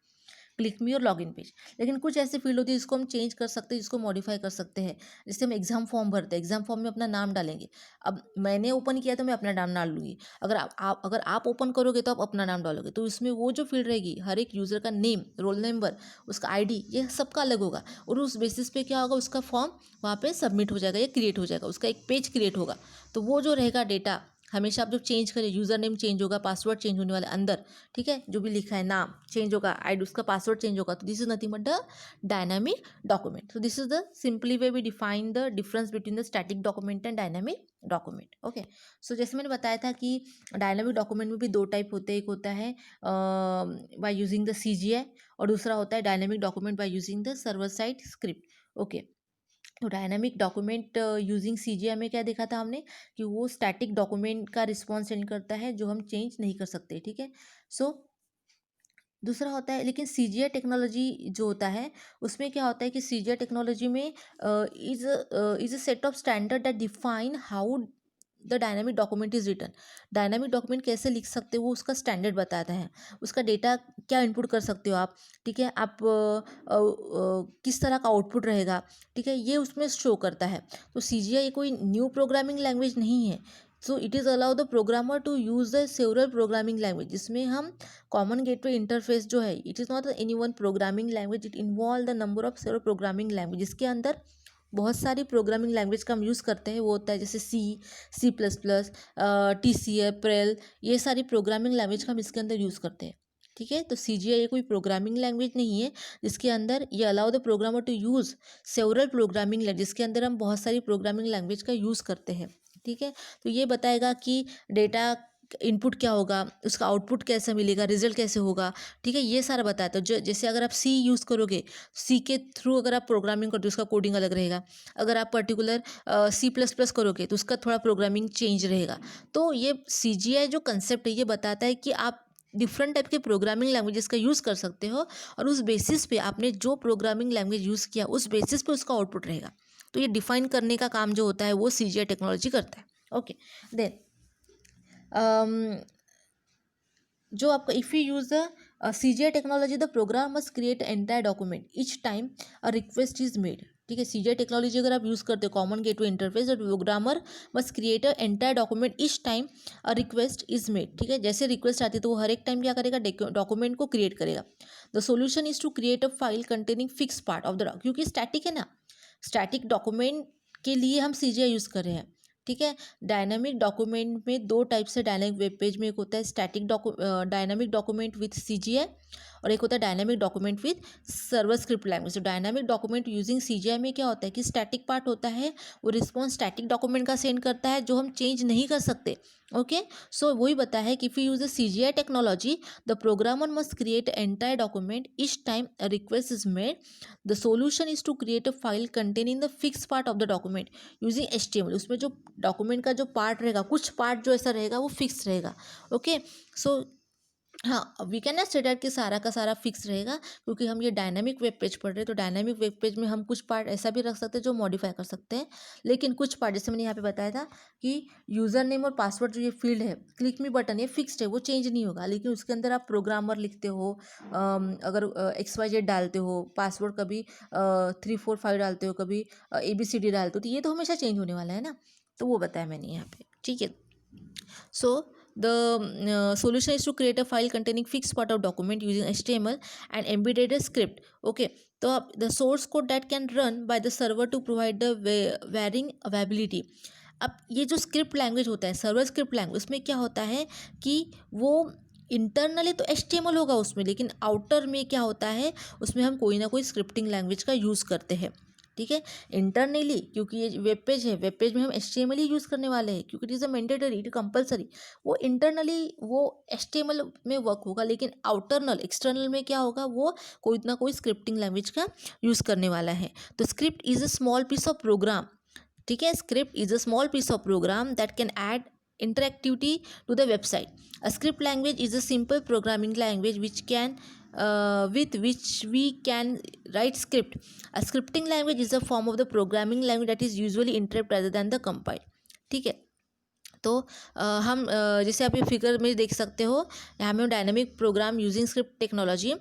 क्लिक मी और लॉगिन पेज। लेकिन कुछ ऐसे फील्ड होती है जिसको हम चेंज कर सकते हैं, जिसको मॉडिफाई कर सकते हैं। जैसे हम एग्जाम फॉर्म भरते हैं, एग्जाम फॉर्म में अपना नाम डालेंगे। अब मैंने ओपन किया तो मैं अपना नाम डाल लूँगी, अगर आप ओपन करोगे तो आप अपना नाम डालोगे, तो इसमें वो जो फील्ड रहेगी, हर एक यूज़र का नेम, रोल नंबर, उसका आईडी, ये सबका अलग होगा, और उस बेसिस पे क्या होगा, उसका फॉर्म वहाँ पे सबमिट हो जाएगा या क्रिएट हो जाएगा, उसका एक पेज क्रिएट होगा। तो वो जो रहेगा डेटा, हमेशा आप जब चेंज करें, यूज़र नेम चेंज होगा, पासवर्ड चेंज होने वाला अंदर, ठीक है, जो भी लिखा है नाम चेंज होगा, आईडी, उसका पासवर्ड चेंज होगा। तो this is nothing but the dynamic document. So this is the simply way we define the difference between the static document and dynamic document. Okay, so जैसे मैंने बताया था कि डायनामिक डॉक्यूमेंट में भी दो टाइप होते हैं, एक होता है बाय यूजिंग द CGI और दूसरा होता है dynamic document bye using the server side script. Okay, तो डायनामिक डॉक्यूमेंट यूजिंग CGI में क्या देखा था हमने कि वो स्टैटिक डॉक्यूमेंट का रिस्पॉन्स सेंड करता है जो हम चेंज नहीं कर सकते, ठीक है। सो दूसरा होता है, लेकिन CGI टेक्नोलॉजी जो होता है उसमें क्या होता है कि CGI टेक्नोलॉजी में is a set of standard that define how the dynamic document is written. Dynamic document कैसे लिख सकते हो वो उसका स्टैंडर्ड बताता है, उसका डेटा क्या इनपुट कर सकते हो आप, ठीक है, आप किस तरह का आउटपुट रहेगा, ठीक है, ये उसमें शो करता है। तो CGI कोई न्यू प्रोग्रामिंग लैंग्वेज नहीं है। So it is allow the programmer to use the several programming language, जिसमें हम कॉमन गेटवे इंटरफेस जो है, it is not any one programming language, it involve the number of several programming language. इसके अंदर बहुत सारी प्रोग्रामिंग लैंग्वेज का हम यूज़ करते हैं, वो होता है जैसे C++, TCA, प्रेल, ये सारी प्रोग्रामिंग लैंग्वेज का हम इसके अंदर यूज़ करते हैं, ठीक है। तो CGI ये कोई प्रोग्रामिंग लैंग्वेज नहीं है, जिसके अंदर ये allow the programmer to use several programming language, जिसके अंदर हम बहुत सारी प्रोग्रामिंग लैंग्वेज का यूज़ करते हैं, ठीक है। तो ये बताएगा कि डेटा इनपुट क्या होगा, उसका आउटपुट कैसा मिलेगा, रिजल्ट कैसे होगा, ठीक है, ये सारा बताता है। जो जैसे अगर आप C यूज़ करोगे, C के थ्रू अगर आप प्रोग्रामिंग करते हो उसका कोडिंग अलग रहेगा, अगर आप पर्टिकुलर C++ करोगे तो उसका थोड़ा प्रोग्रामिंग चेंज रहेगा। तो ये CGI जो कंसेप्ट है ये बताता है कि आप डिफरेंट टाइप के प्रोग्रामिंग लैंग्वेजेस का यूज़ कर सकते हो, और उस बेसिस पे आपने जो प्रोग्रामिंग लैंग्वेज यूज़ किया उस बेसिस पे उसका आउटपुट रहेगा। तो ये डिफाइन करने का काम जो होता है वो CGI टेक्नोलॉजी करता है। ओके, देन जो आपका if you use the CGI technology, the program must create entire document each time a request is made, ठीक है। CGI टेक्नोलॉजी अगर आप यूज़ करते हो, common gateway interface, the programmer must create a entire document each time a request is made, ठीक है। जैसे रिक्वेस्ट आती है तो वो हर एक टाइम क्या करेगा, डॉक्यूमेंट को क्रिएट करेगा। The solution is to create a file containing fix part of the, क्योंकि स्टैटिक है ना, स्टैटिक डॉक्यूमेंट के लिए हम CGI यूज़ कर रहे हैं, ठीक है। डायनामिक डॉक्यूमेंट में दो टाइप से डायनामिक वेब पेज में, एक होता है static dynamic document with CGI और एक होता है dynamic document with server script language. तो डायनामिक डॉक्यूमेंट यूजिंग CGI में क्या होता है कि स्टैटिक पार्ट होता है, वो रिस्पॉन्स स्टैटिक डॉक्यूमेंट का सेंड करता है जो हम चेंज नहीं कर सकते। ओके, सो वही बताया है कि if you use the CGI technology, the programmer must create entire document each time a request is made. The solution is to create a file containing the fix part of the document using HTML। उसमें जो document का जो part रहेगा, कुछ part जो ऐसा रहेगा वो फिक्स रहेगा। ओके, सो हाँ, we can not say that कि सारा का सारा फिक्स रहेगा, क्योंकि हम ये डायनामिक वेब पेज पढ़ रहे हैं। तो डायनामिक वेब पेज में हम कुछ पार्ट ऐसा भी रख सकते हैं जो मॉडिफाई कर सकते हैं, लेकिन कुछ पार्ट जैसे मैंने यहाँ पे बताया था कि यूज़र नेम और पासवर्ड जो ये फील्ड है, क्लिक मी बटन, ये फिक्स्ड है, वो चेंज नहीं होगा। लेकिन उसके अंदर आप प्रोग्रामर लिखते हो, अगर XYZ डालते हो, पासवर्ड कभी 345 डालते हो, कभी ABCD डालते हो, तो ये तो हमेशा चेंज होने वाला है ना। तो वो बताया मैंने यहाँ पे, ठीक है। So the solution is to create a file containing fixed part of document using HTML and embedded a script. Okay, तो अब the source code that can run by the server to provide the varying availability. अब ये जो script language होता है, server script language, उसमें क्या होता है कि वो इंटरनली तो HTML होगा उसमें, लेकिन आउटर में क्या होता है, उसमें हम कोई ना कोई स्क्रिप्टिंग लैंग्वेज का यूज़ करते हैं, ठीक है। इंटरनली क्योंकि ये वेब पेज है, वेब पेज में हम HTML ही यूज़ करने वाले हैं, क्योंकि it is a mandatory, it compulsory. वो इंटरनली वो HTML में वर्क होगा, लेकिन आउटरनल एक्सटर्नल में क्या होगा, वो कोई ना कोई स्क्रिप्टिंग लैंग्वेज का यूज़ करने वाला है। तो script is a small piece of program, ठीक है। Script is a small piece of program that can add interactivity to the website. A script language is a simple programming language with which we can write script. A scripting language is a form of the programming language that is usually interrupt rather than the compile, ठीक है। तो हम जैसे आप ये figure में देख सकते हो, यहाँ में dynamic program using script technology,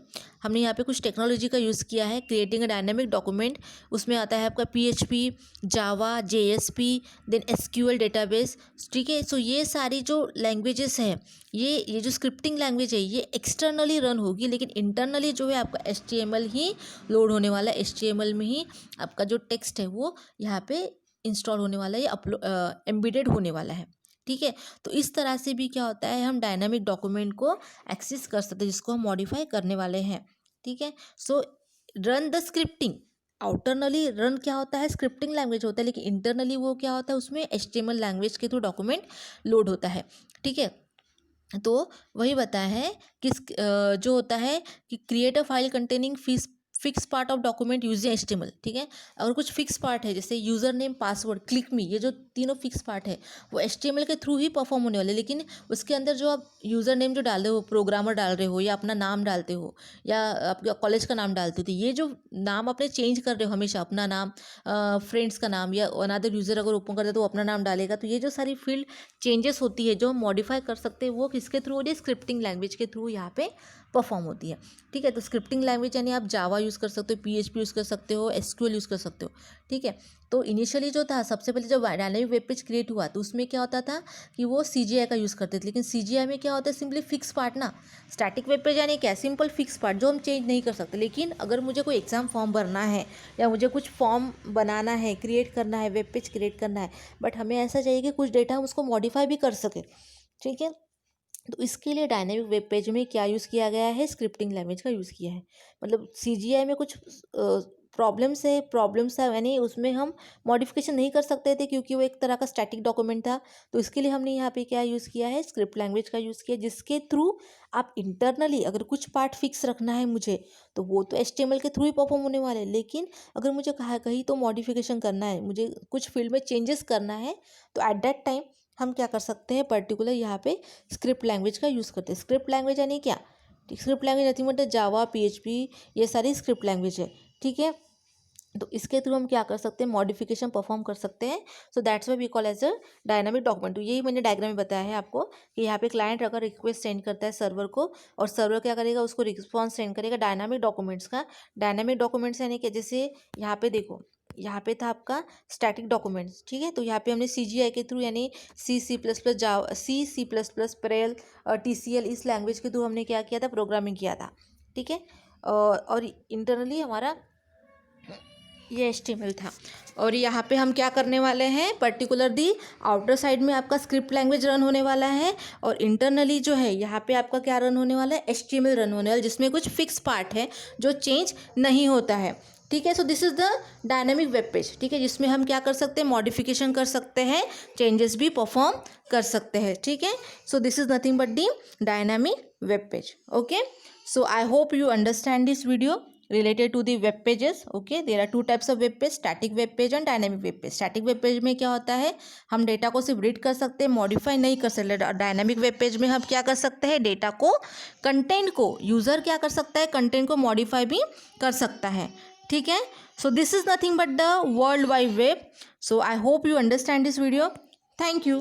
हमने यहाँ पे कुछ टेक्नोलॉजी का यूज़ किया है। क्रिएटिंग अ डायनामिक डॉक्यूमेंट, उसमें आता है आपका PHP, जावा, JSP, देन SQL डेटाबेस, ठीक है। सो ये सारी जो लैंग्वेजेस हैं, ये जो स्क्रिप्टिंग लैंग्वेज है ये एक्सटर्नली रन होगी, लेकिन इंटरनली जो है आपका HTML ही लोड होने वाला है। HTML में ही आपका जो टेक्स्ट है वो यहाँ पे इंस्टॉल होने वाला है, या एम्बेडेड होने वाला है, ठीक है। तो इस तरह से भी क्या होता है, हम डायनामिक डॉक्यूमेंट को एक्सेस कर सकते हैं, जिसको हम मॉडिफाई करने वाले हैं, ठीक है। सो रन द स्क्रिप्टिंग, आउटरनली रन क्या होता है, स्क्रिप्टिंग लैंग्वेज होता है, लेकिन इंटरनली वो क्या होता है, उसमें HTML लैंग्वेज के थ्रू डॉक्यूमेंट लोड होता है, ठीक है। तो वही बताया है कि जो होता है कि create a file containing fix part of document using HTML, ठीक है। और कुछ फिक्स पार्ट है जैसे user name, password, click me, ये जो तीनों फिक्स पार्ट है वो HTML के थ्रू ही परफॉर्म होने वाले, लेकिन उसके अंदर जो आप यूज़र नेम जो डाल रहे हो, प्रोग्रामर डाल रहे हो, या अपना नाम डालते हो, या आपका कॉलेज का नाम डालते हो, तो ये जो नाम अपने चेंज कर रहे हो हमेशा, अपना नाम, फ्रेंड्स का नाम, या अनदर यूज़र अगर ओपन करते तो वो अपना नाम डालेगा, तो ये जो सारी फील्ड चेंजेस होती है जो हम मॉडिफाई कर सकते हैं, वो किसके थ्रू हो रही है, स्क्रिप्टिंग लैंग्वेज के थ्रू यहाँ पे परफॉर्म होती है, ठीक है। तो स्क्रिप्टिंग लैंग्वेज यानी आप जावा यूज़ कर सकते हो, PHP यूज़ कर सकते हो, SQL यूज़ कर सकते हो, ठीक है। तो इनिशियली जो था, सबसे पहले जब डायनामिक वेब पेज क्रिएट हुआ तो उसमें क्या होता था कि वो CGI का यूज़ करते थे, लेकिन CGI में क्या होता है, सिंपली फिक्स पार्ट ना, स्टैटिक वेब पेज यानी क्या, सिंपल फिक्स पार्ट जो हम चेंज नहीं कर सकते। लेकिन अगर मुझे कोई एग्जाम फॉर्म भरना है, या मुझे कुछ फॉर्म बनाना है, क्रिएट करना है, वेब पेज क्रिएट करना है, बट हमें ऐसा चाहिए कि कुछ डेटा हम उसको मॉडिफाई भी कर सके, ठीक है। तो इसके लिए डायनेमिक वेब पेज में क्या यूज़ किया गया है, स्क्रिप्टिंग लैंग्वेज का यूज़ किया है। मतलब CGI में कुछ प्रॉब्लम्स है, यानी उसमें हम मॉडिफिकेशन नहीं कर सकते थे, क्योंकि वो एक तरह का स्टैटिक डॉक्यूमेंट था। तो इसके लिए हमने यहाँ पे क्या यूज़ किया है, स्क्रिप्ट लैंग्वेज का यूज़ किया, जिसके थ्रू आप इंटरनली अगर कुछ पार्ट फिक्स रखना है मुझे, तो वो तो HTML के थ्रू ही परफॉर्म होने वाले हैं, लेकिन अगर मुझे कहीं तो मॉडिफिकेशन करना है, मुझे कुछ फील्ड में चेंजेस करना है, तो एट दैट टाइम हम क्या कर सकते हैं, पर्टिकुलर यहाँ पे स्क्रिप्ट लैंग्वेज का यूज़ करते हैं। स्क्रिप्ट लैंग्वेज यानी क्या, script language nothing but Java, PHP, ये सारी स्क्रिप्ट लैंग्वेज है, ठीक है। तो इसके थ्रू हम क्या कर सकते हैं, मॉडिफिकेशन परफॉर्म कर सकते हैं। So that's why we call as a dynamic document. तो यही मैंने डायग्राम में बताया है आपको कि यहाँ पे क्लाइंट अगर रिक्वेस्ट सेंड करता है सर्वर को, और सर्वर क्या करेगा, उसको रिस्पॉन्स सेंड करेगा डायनामिक डॉक्यूमेंट्स का। डायनामिक डॉक्यूमेंट्स यानी कि जैसे यहाँ पे देखो, यहाँ पे था आपका स्टैटिक डॉक्यूमेंट्स, ठीक है। तो यहाँ पे हमने CGI के थ्रू यानी C++, जावा, C++, Perl, TCL, इस लैंग्वेज के थ्रू हमने क्या किया था, प्रोग्रामिंग किया था, ठीक है। और इंटरनली हमारा ये HTML था। और यहाँ पे हम क्या करने वाले हैं, पर्टिकुलर दी आउटर साइड में आपका स्क्रिप्ट लैंग्वेज रन होने वाला है, और इंटरनली जो है यहाँ पे आपका क्या रन होने वाला है, HTML रन होने वाला है, जिसमें कुछ फिक्स पार्ट है जो चेंज नहीं होता है, ठीक है। So this is the dynamic web page, ठीक है, जिसमें हम क्या कर सकते हैं, मॉडिफिकेशन कर सकते हैं, चेंजेस भी परफॉर्म कर सकते हैं, ठीक है। So this is nothing but the dynamic web page, okay. So I hope you understand this video related to the web pages, okay। there are two types of web page, static web page and dynamic web page। static web page में क्या होता है, हम data को सिर्फ read कर सकते हैं, मॉडिफाई नहीं कर सकते। डायनामिक वेब पेज में हम क्या कर सकते हैं, डेटा को, कंटेंट को, यूज़र क्या कर सकता है, कंटेंट को मॉडिफाई भी कर सकता है, ठीक है। So this is nothing but the world wide web. So I hope you understand this video. Thank you.